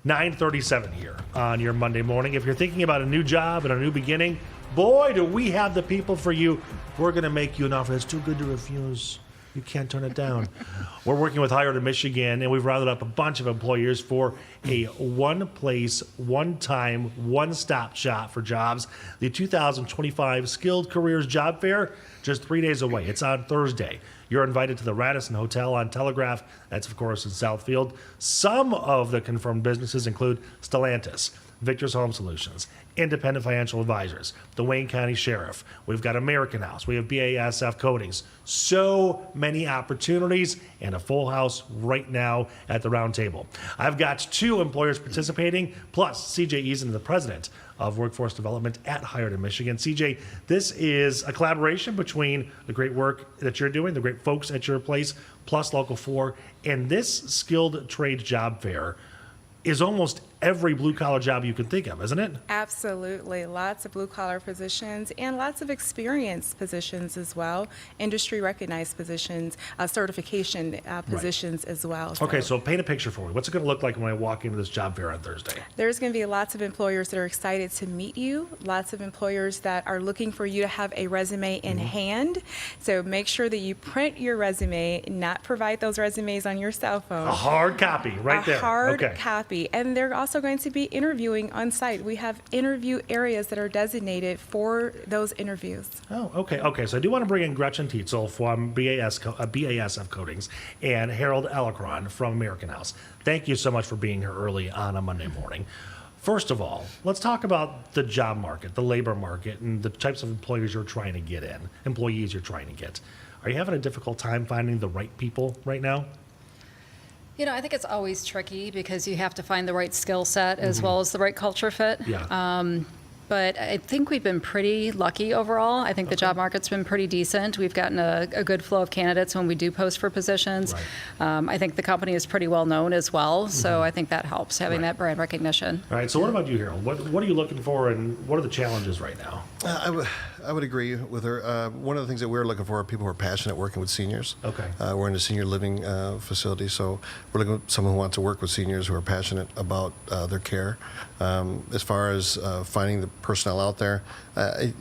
9:37 here on your Monday morning. If you're thinking about a new job and a new beginning, boy, do we have the people for you. We're going to make you an offer that's too good to refuse. You can't turn it down. We're working with Hired in Michigan, and we've rounded up a bunch of employers for a one-place, one-time, one-stop shop for jobs. The 2025 Skilled Careers Job Fair, just 3 days away. It's on Thursday. You're invited to the Radisson Hotel on Telegraph. That's, of course, in Southfield. Some of the confirmed businesses include Stellantis, Victor's Home Solutions, Independent Financial Advisors, the Wayne County Sheriff. We've got American House. We have BASF Coatings. So many opportunities and a full house right now at the round table. I've got 2 employers participating, plus CJ Eason, the president of Workforce Development at Hired in Michigan. CJ, this is a collaboration between the great work that you're doing, the great folks at your place, plus Local 4, and this skilled trade job fair is almost every blue-collar job you can think of, isn't it? Absolutely. Lots of blue-collar positions and lots of experienced positions as well, industry-recognized positions, certification positions as well. Okay, so paint a picture for me. What's it going to look like when I walk into this job fair on Thursday? There's going to be lots of employers that are excited to meet you, lots of employers that are looking for you to have a resume in hand. So make sure that you print your resume, not provide those resumes on your cell phone. A hard copy right there. A hard copy. And they're also going to be interviewing on site. We have interview areas that are designated for those interviews. Oh, okay. Okay, so I do want to bring in Gretchen Teetzel from BASF Coatings and Harold Alarcon from American House. Thank you so much for being here early on a Monday morning. First of all, let's talk about the job market, the labor market, and the types of employees you're trying to get. Are you having a difficult time finding the right people right now? You know, I think it's always tricky because you have to find the right skill set as well as the right culture fit. Yeah. But I think we've been pretty lucky overall. I think the job market's been pretty decent. We've gotten a good flow of candidates when we do post for positions. Right. I think the company is pretty well known as well, so I think that helps, having that brand recognition. All right, so what about you, Harold? What are you looking for, and what are the challenges right now? I would agree with her. One of the things that we're looking for are people who are passionate working with seniors. Okay. We're in a senior living facility, so we're looking for someone who wants to work with seniors who are passionate about their care. As far as finding the personnel out there, a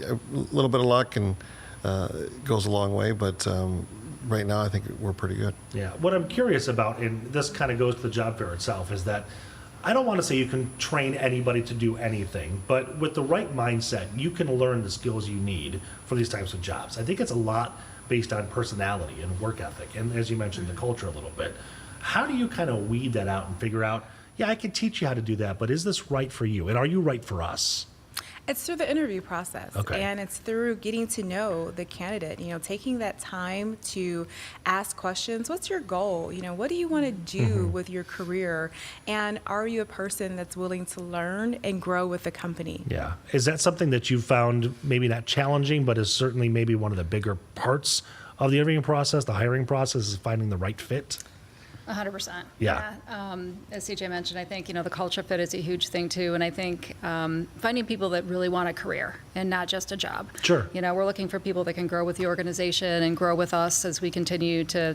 little bit of luck and goes a long way, but right now I think we're pretty good. Yeah. What I'm curious about, and this kind of goes to the job fair itself, is that I don't want to say you can train anybody to do anything, but with the right mindset, you can learn the skills you need for these types of jobs. I think it's a lot based on personality and work ethic, and as you mentioned, the culture a little bit. How do you kind of weed that out and figure out, yeah, I can teach you how to do that, but is this right for you? And are you right for us? It's through the interview process, and it's through getting to know the candidate, taking that time to ask questions. What's your goal? What do you want to do with your career? And are you a person that's willing to learn and grow with the company? Yeah. Is that something that you found maybe not challenging, but is certainly maybe one of the bigger parts of the interviewing process, the hiring process, is finding the right fit? 100%. Yeah. As CJ mentioned, I think, the culture fit is a huge thing too. And I think finding people that really want a career and not just a job. Sure. We're looking for people that can grow with the organization and grow with us as we continue to,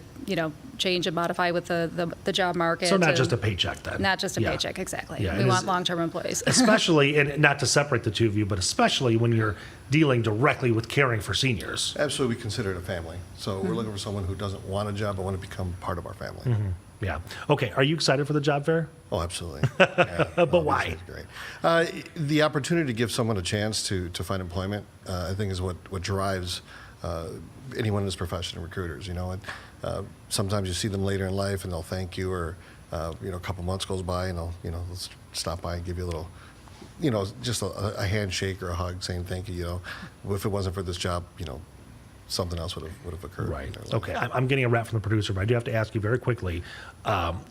change and modify with the job market. So not just a paycheck then. Not just a paycheck, exactly. Yeah, we want long-term employees. Especially, and not to separate the two of you, but especially when you're dealing directly with caring for seniors. Absolutely, we consider it a family. So we're looking for someone who doesn't want a job but want to become part of our family. Yeah. Okay. Are you excited for the job fair? Oh, absolutely. Yeah, but why? Great. The opportunity to give someone a chance to find employment, I think, is what drives anyone in this profession, recruiters. Sometimes you see them later in life and they'll thank you, or a couple months goes by and they'll let's stop by and give you a little, just a handshake or a hug saying thank you. If it wasn't for this job, something else would have occurred. Right. Okay. I'm getting a wrap from the producer, but I do have to ask you very quickly.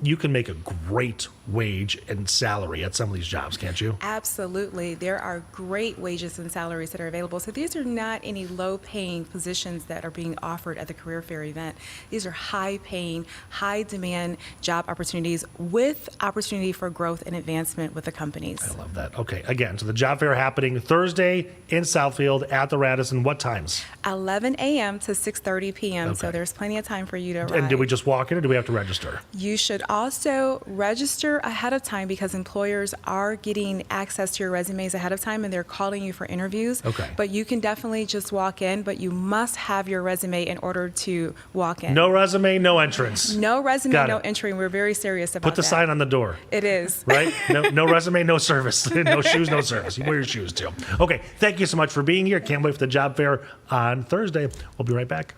You can make a great wage and salary at some of these jobs, can't you? Absolutely. There are great wages and salaries that are available. So these are not any low-paying positions that are being offered at the Career Fair event. These are high-paying, high-demand job opportunities with opportunity for growth and advancement with the companies. I love that. Okay. Again, so the job fair happening Thursday in Southfield at the Radisson. What times? 11 a.m. a.m. to 6:30 p.m. So Okay. there's plenty of time for you to arrive. And do we just walk in or do we have to register? You should also register ahead of time because employers are getting access to your resumes ahead of time and they're calling you for interviews. Okay. But you can definitely just walk in, but you must have your resume in order to walk in. No resume, no entrance. No resume, Got no it. entry. We're very serious about Put the that. sign on the door. It is. Right? No resume, no service. No shoes, no service. You wear your shoes too. Okay, thank you so much for being here. Can't wait for the job fair on Thursday. We'll be right back.